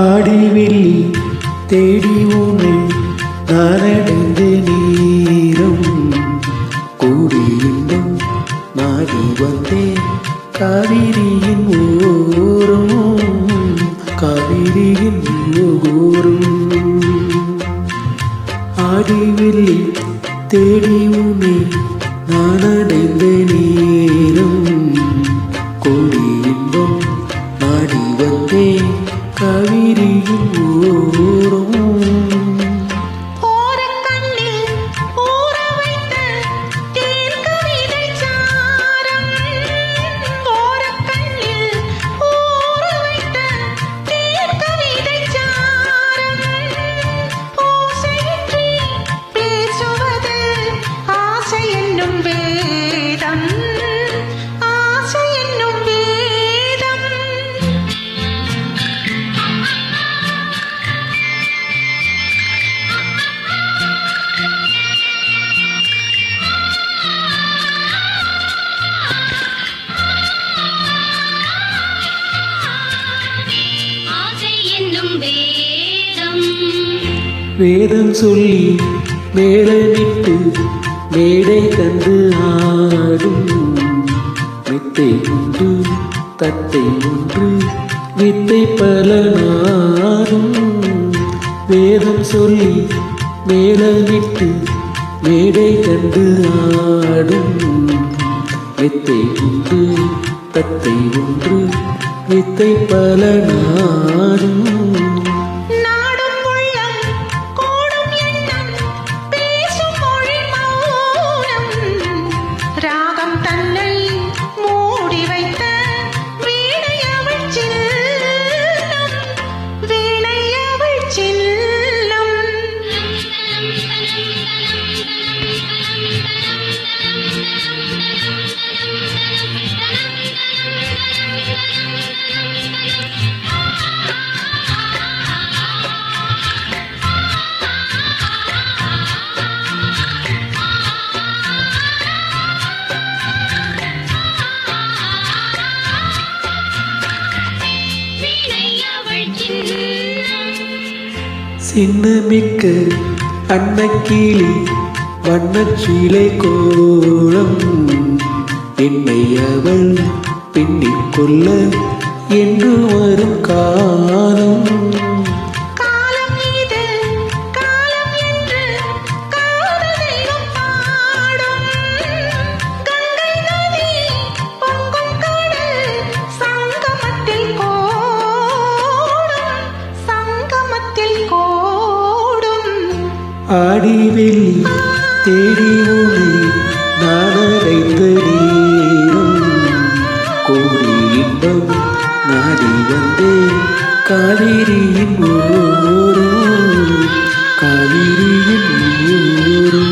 ஆடிவெள்ளி தேடி உன்னை நானடைந்த நேரம் கூடி இன்பம் நாடி வந்தேன் காவிரியின் ஓரம் காவிரியின் ஓரம். ஆடிவெள்ளி தேடி உன்னை நானடைந்த நேரம் கூடி இன்பம் நாடி வந்தேன் காவிரியின் ஓரம். வேதம் சொல்லி மேளனிட்டு மேடை கண்டு ஆடும் வித்தை உண்டு தத்தை ஒன்று வித்தை பல நாடும். வேதம் சொல்லி மேளனிட்டு மேடை கண்டு ஆடும் வித்தை உண்டு தத்தை ஒன்று வித்தை பல நாடும். சின்னமிக்க அன்னக்கிளி வண்ணச்சிலை கோலம் என்னை அவள் பின்னிக் கொள்ள என்று வரும் காலம். ஆடிவெள்ளி தேடி உன்னை நானடைந்த நேரம் கோடி இன்பம் நாடி வந்தேன் காவிரியின் ஓரம் காவிரியின் ஓரம்.